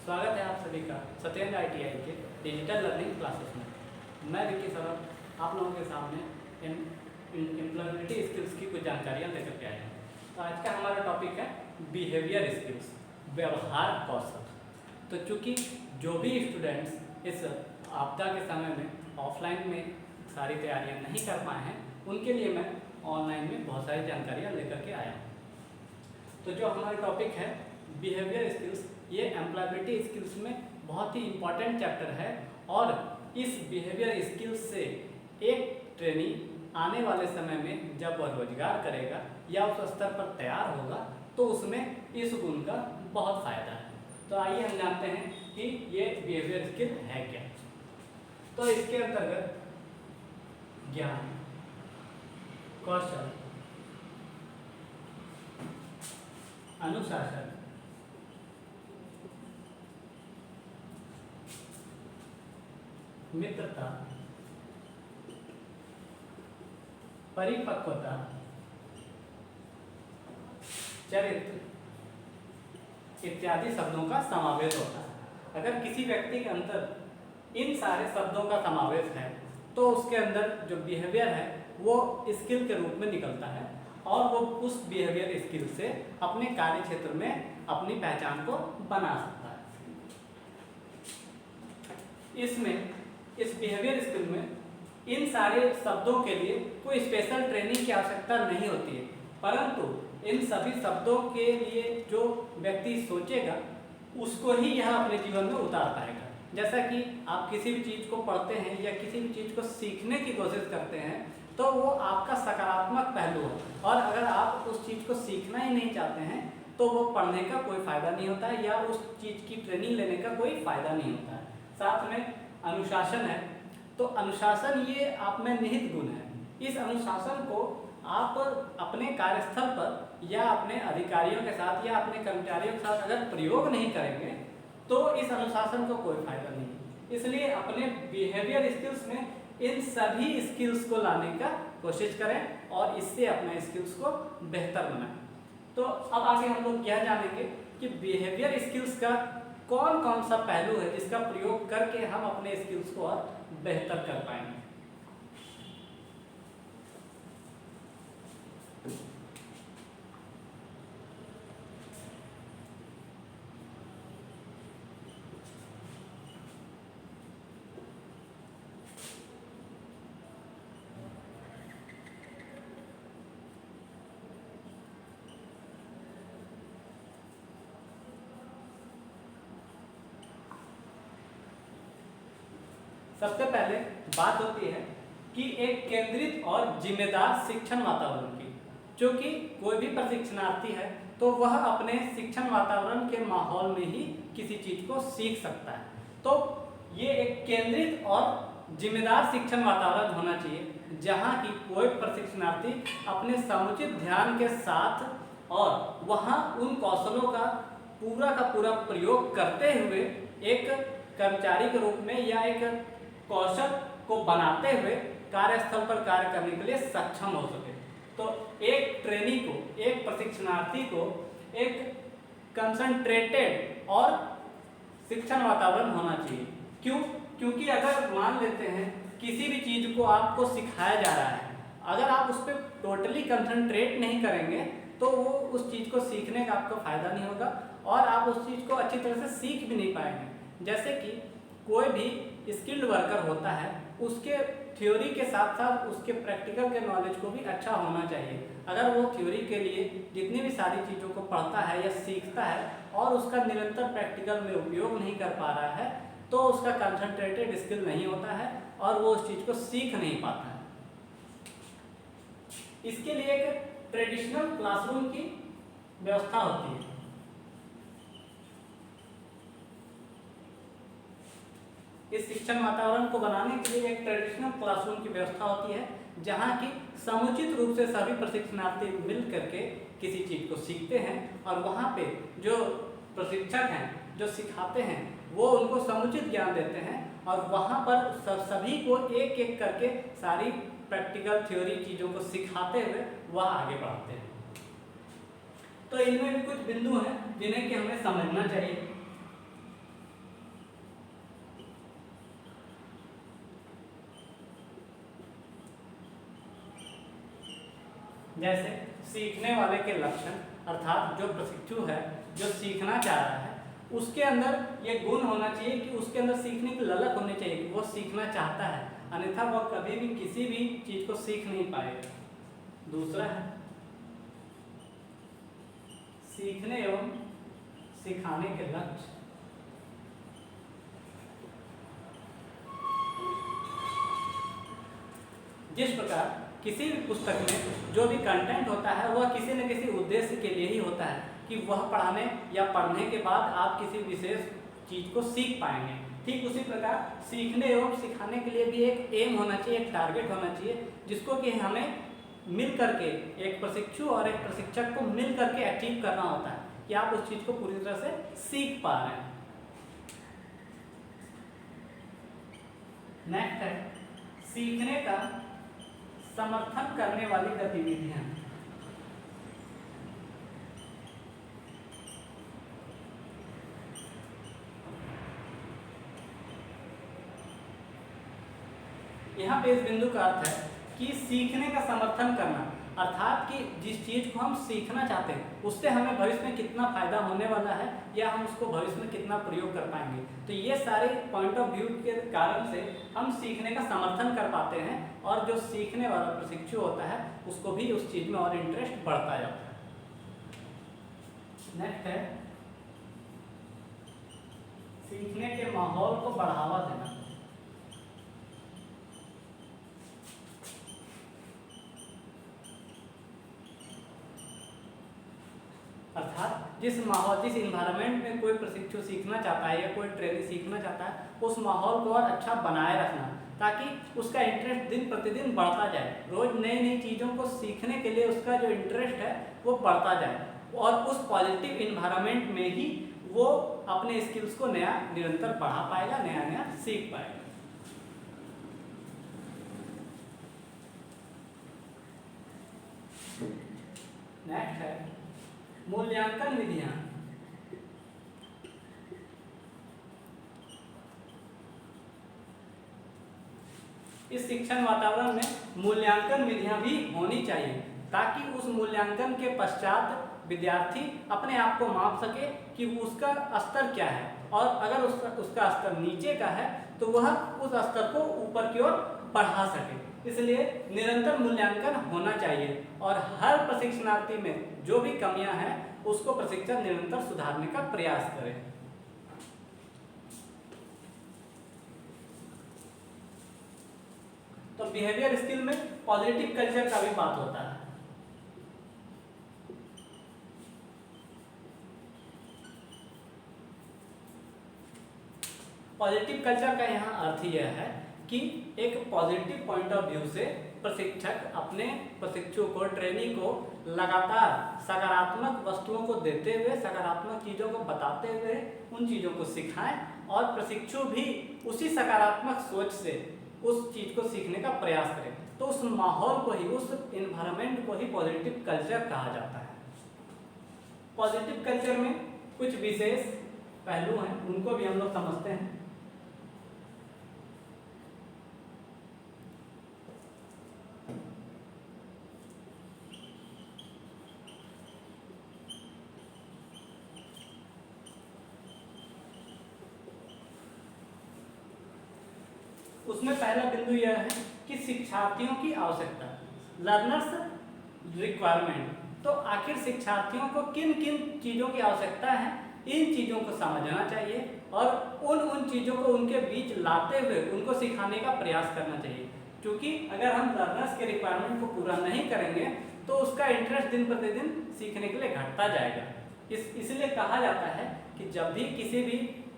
स्वागत है आप सभी का सत्येंद्र ITI के डिजिटल लर्निंग क्लासेस में। मैं विक्की सौरभ आप लोगों के सामने एम्प्लॉयबिलिटी स्किल्स की कुछ जानकारियाँ लेकर के आए हैं। तो आज का हमारा टॉपिक है बिहेवियर स्किल्स, व्यवहार कौशल। तो चूँकि जो भी स्टूडेंट्स इस आपदा के समय में ऑफलाइन में सारी तैयारियाँ नहीं कर पाए हैं, उनके लिए मैं ऑनलाइन में बहुत सारी जानकारियाँ लेकर के आया हूँ। तो जो हमारा टॉपिक है बिहेवियर स्किल्स, ये एम्प्लॉयबिलिटी स्किल्स में बहुत ही इम्पॉर्टेंट चैप्टर है और इस बिहेवियर स्किल्स से एक ट्रेनी आने वाले समय में जब वह रोजगार करेगा या उस स्तर पर तैयार होगा तो उसमें इस गुण का बहुत फ़ायदा है। तो आइए हम जानते हैं कि ये बिहेवियर स्किल है क्या। तो इसके अंतर्गत ज्ञान, कौशल, अनुशासन, मित्रता, परिपक्वता, चरित्र इत्यादि शब्दों का समावेश होता है। अगर किसी व्यक्ति के अंदर इन सारे शब्दों का समावेश है तो उसके अंदर जो बिहेवियर है वो स्किल के रूप में निकलता है और वो उस बिहेवियर स्किल से अपने कार्य क्षेत्र में अपनी पहचान को बना सकता है। इसमें इस बिहेवियर स्किल में इन सारे शब्दों के लिए कोई स्पेशल ट्रेनिंग की आवश्यकता नहीं होती है, परंतु इन सभी शब्दों के लिए जो व्यक्ति सोचेगा उसको ही यह अपने जीवन में उतार पाएगा। जैसा कि आप किसी भी चीज़ को पढ़ते हैं या किसी भी चीज़ को सीखने की कोशिश करते हैं तो वो आपका सकारात्मक पहलू है, और अगर आप उस चीज़ को सीखना ही नहीं चाहते हैं तो वो पढ़ने का कोई फ़ायदा नहीं होता है या उस चीज़ की ट्रेनिंग लेने का कोई फ़ायदा नहीं होता है। साथ में अनुशासन है, तो अनुशासन ये आप में निहित गुण है। इस अनुशासन को आप अपने कार्यस्थल पर या अपने अधिकारियों के साथ या अपने कर्मचारियों के साथ अगर प्रयोग नहीं करेंगे तो इस अनुशासन को कोई फायदा नहीं। इसलिए अपने बिहेवियर स्किल्स में इन सभी स्किल्स को लाने का कोशिश करें और इससे अपने स्किल्स को बेहतर बनाएं। तो अब आगे हम लोग यह जानेंगे कि बिहेवियर स्किल्स का कौन कौन सा पहलू है जिसका प्रयोग करके हम अपने स्किल्स को और बेहतर कर पाएंगे। सबसे पहले बात होती है कि एक केंद्रित और जिम्मेदार शिक्षण वातावरण की। क्योंकि कोई भी प्रशिक्षणार्थी है तो वह अपने शिक्षण वातावरण के माहौल में ही किसी चीज़ को सीख सकता है। तो ये एक केंद्रित और जिम्मेदार शिक्षण वातावरण होना चाहिए जहाँ की कोई प्रशिक्षणार्थी अपने समुचित ध्यान के साथ और वहाँ उन कौशलों का पूरा प्रयोग करते हुए एक कर्मचारी के रूप में या एक कौशल को बनाते हुए कार्यस्थल पर कार्य करने के लिए सक्षम हो सके। तो एक ट्रेनी को, एक प्रशिक्षणार्थी को एक कंसंट्रेटेड और शिक्षण वातावरण होना चाहिए। क्यों? क्योंकि अगर मान लेते हैं किसी भी चीज़ को आपको सिखाया जा रहा है, अगर आप उस पर टोटली कंसंट्रेट नहीं करेंगे तो वो उस चीज़ को सीखने का आपको फ़ायदा नहीं होगा और आप उस चीज़ को अच्छी तरह से सीख भी नहीं पाएंगे। जैसे कि कोई भी स्किल्ड वर्कर होता है, उसके थ्योरी के साथ साथ उसके प्रैक्टिकल के नॉलेज को भी अच्छा होना चाहिए। अगर वो थ्योरी के लिए जितनी भी सारी चीज़ों को पढ़ता है या सीखता है और उसका निरंतर प्रैक्टिकल में उपयोग नहीं कर पा रहा है तो उसका कंसंट्रेटेड स्किल नहीं होता है और वो उस चीज़ को सीख नहीं पाता है। इसके लिए एक ट्रेडिशनल क्लासरूम की व्यवस्था होती है। इस शिक्षण वातावरण को बनाने के लिए एक ट्रेडिशनल क्लासरूम की व्यवस्था होती है जहाँ की समुचित रूप से सभी प्रशिक्षणार्थी मिल करके किसी चीज़ को सीखते हैं और वहाँ पे जो प्रशिक्षक हैं, जो सिखाते हैं, वो उनको समुचित ज्ञान देते हैं और वहाँ पर सभी को एक एक करके सारी प्रैक्टिकल थ्योरी चीज़ों को सिखाते हुए वह आगे बढ़ाते हैं। तो इनमें भी कुछ बिंदु हैं जिन्हें कि हमें समझना चाहिए। जैसे सीखने वाले के लक्षण, अर्थात जो प्रशिक्षु है जो सीखना चाह रहा है उसके अंदर ये गुण होना चाहिए कि उसके अंदर सीखने की ललक होनी चाहिए कि वो सीखना चाहता है, अन्यथा वह कभी भी किसी भी चीज को सीख नहीं पाएगा। दूसरा है सीखने एवं सिखाने के लक्ष्य। जिस प्रकार किसी भी पुस्तक में जो भी कंटेंट होता है वह किसी न किसी उद्देश्य के लिए ही होता है कि वह पढ़ाने या पढ़ने के बाद आप किसी विशेष चीज को सीख पाएंगे। ठीक उसी प्रकार सीखने एवं सिखाने के लिए भी एक एम होना चाहिए, एक टारगेट होना चाहिए, जिसको कि हमें मिल करके एक प्रशिक्षु और एक प्रशिक्षक को मिल करके अचीव करना होता है कि आप उस चीज को पूरी तरह से सीख पा रहे हैं। नेक्स्ट है सीखने का समर्थन करने वाली गतिविधियां। यहाँ पे इस बिंदु का अर्थ है कि सीखने का समर्थन करना, अर्थात कि जिस चीज को हम सीखना चाहते हैं उससे हमें भविष्य में कितना फायदा होने वाला है या हम उसको भविष्य में कितना प्रयोग कर पाएंगे। तो ये सारे पॉइंट ऑफ व्यू के कारण से हम सीखने का समर्थन कर पाते हैं और जो सीखने वाला प्रशिक्षु होता है उसको भी उस चीज में और इंटरेस्ट बढ़ता जाता है। नेक्स्ट है सीखने के माहौल को बढ़ावा देना। अर्थात जिस माहौल, जिस इन्वायरमेंट में कोई प्रशिक्षु सीखना चाहता है या कोई ट्रेनी सीखना चाहता है उस माहौल को और अच्छा बनाए रखना ताकि उसका इंटरेस्ट दिन प्रतिदिन बढ़ता जाए। रोज नई नई चीज़ों को सीखने के लिए उसका जो इंटरेस्ट है वो बढ़ता जाए और उस पॉजिटिव इन्वायरमेंट में ही वो अपने स्किल्स को नया निरंतर बढ़ा पाएगा, नया नया सीख पाएगा। नेक्स्ट है मूल्यांकन विधियां। इस शिक्षण वातावरण में मूल्यांकन विधियां भी होनी चाहिए ताकि उस मूल्यांकन के पश्चात विद्यार्थी अपने आप को माप सके कि उसका स्तर क्या है और अगर उसका स्तर नीचे का है तो वह उस स्तर को ऊपर की ओर बढ़ा सके। इसलिए निरंतर मूल्यांकन होना चाहिए और हर प्रशिक्षणार्थी में जो भी कमियां हैं उसको प्रशिक्षक निरंतर सुधारने का प्रयास करे। तो बिहेवियर स्किल में पॉजिटिव कल्चर का भी बात होता है। पॉजिटिव कल्चर का यहाँ अर्थ यह है कि एक पॉजिटिव पॉइंट ऑफ व्यू से प्रशिक्षक अपने प्रशिक्षु को, ट्रेनी को लगातार सकारात्मक वस्तुओं को देते हुए, सकारात्मक चीज़ों को बताते हुए उन चीज़ों को सिखाएं और प्रशिक्षु भी उसी सकारात्मक सोच से उस चीज़ को सीखने का प्रयास करें। तो उस माहौल को ही, उस इन्वायरमेंट को ही पॉजिटिव कल्चर कहा जाता है। पॉजिटिव कल्चर में कुछ विशेष पहलू हैं, उनको भी हम लोग समझते हैं। उसमें पहला बिंदु यह है कि शिक्षार्थियों की आवश्यकता, लर्नर्स रिक्वायरमेंट। तो आखिर शिक्षार्थियों को किन किन चीज़ों की आवश्यकता है, इन चीज़ों को समझना चाहिए और उन चीज़ों को उनके बीच लाते हुए उनको सिखाने का प्रयास करना चाहिए। क्योंकि अगर हम लर्नर्स के रिक्वायरमेंट को पूरा नहीं करेंगे तो उसका इंटरेस्ट दिन प्रतिदिन सीखने के लिए घटता जाएगा। इसलिए कहा जाता है कि जब भी किसी भी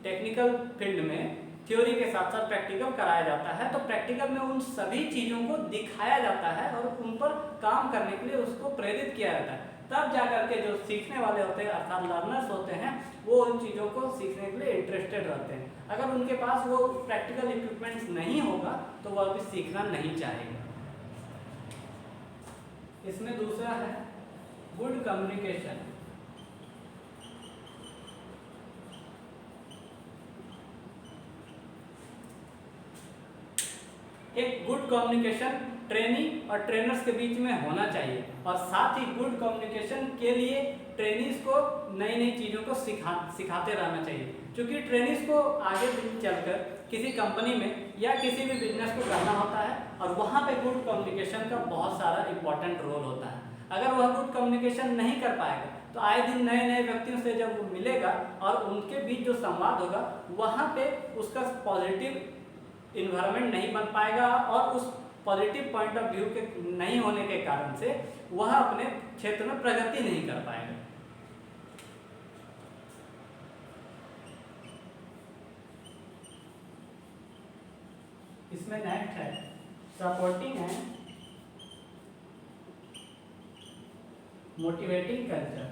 टेक्निकल फील्ड में थ्योरी के साथ साथ प्रैक्टिकल कराया जाता है तो प्रैक्टिकल में उन सभी चीज़ों को दिखाया जाता है और उन पर काम करने के लिए उसको प्रेरित किया जाता है। तब जाकर के जो सीखने वाले होते हैं अर्थात लर्नर्स होते हैं वो उन चीज़ों को सीखने के लिए इंटरेस्टेड रहते हैं। अगर उनके पास वो प्रैक्टिकल इक्विपमेंट्स नहीं होगा तो वह भी सीखना नहीं चाहेगा। इसमें दूसरा है गुड कम्युनिकेशन। एक गुड कम्युनिकेशन ट्रेनी और ट्रेनर्स के बीच में होना चाहिए। और साथ ही गुड कम्युनिकेशन के लिए ट्रेनीज को नई नई चीज़ों को सिखाते रहना चाहिए, क्योंकि ट्रेनीज को आगे दिन चलकर किसी कंपनी में या किसी भी बिजनेस को करना होता है और वहाँ पे गुड कम्युनिकेशन का बहुत सारा इंपॉर्टेंट रोल होता है। अगर वह गुड कम्युनिकेशन नहीं कर पाएगा तो आए दिन नए नए व्यक्तियों से जब वो मिलेगा और उनके बीच जो संवाद होगा वहाँ पे उसका पॉजिटिव इन्वायरमेंट नहीं बन पाएगा और उस पॉजिटिव पॉइंट ऑफ व्यू के नहीं होने के कारण से वह अपने क्षेत्र में प्रगति नहीं कर पाएगा। इसमें नेक्स्ट है सपोर्टिंग एंड मोटिवेटिंग कल्चर।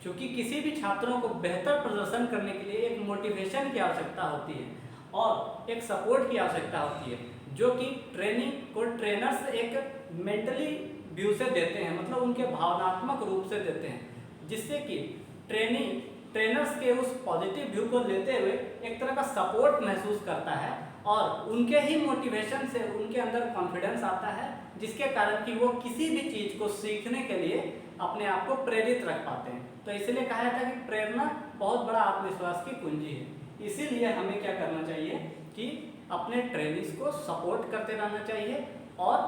क्योंकि किसी भी छात्रों को बेहतर प्रदर्शन करने के लिए एक मोटिवेशन की आवश्यकता होती है और एक सपोर्ट की आवश्यकता होती है, जो कि ट्रेनिंग को ट्रेनर्स एक मेंटली व्यू से देते हैं, मतलब उनके भावनात्मक रूप से देते हैं, जिससे कि ट्रेनर्स के उस पॉजिटिव व्यू को लेते हुए एक तरह का सपोर्ट महसूस करता है और उनके ही मोटिवेशन से उनके अंदर कॉन्फिडेंस आता है, जिसके कारण कि वो किसी भी चीज़ को सीखने के लिए अपने आप को प्रेरित रख पाते हैं। तो इसलिए कहा जाता है कि प्रेरणा बहुत बड़ा आत्मविश्वास की कुंजी है। इसीलिए हमें क्या करना चाहिए कि अपने ट्रेनिंग्स को सपोर्ट करते रहना चाहिए और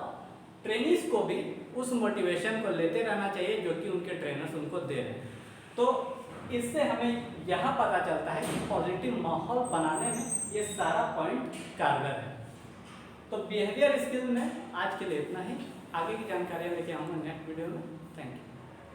ट्रेनिंग्स को भी उस मोटिवेशन को लेते रहना चाहिए जो कि उनके ट्रेनर्स उनको दे रहे हैं। तो इससे हमें यह पता चलता है कि पॉजिटिव माहौल बनाने में ये सारा पॉइंट कारगर है। तो बिहेवियर स्किल में आज के लिए इतना ही। आगे की जानकारियाँ लेके आऊँगा नेक्स्ट वीडियो में। Thank you.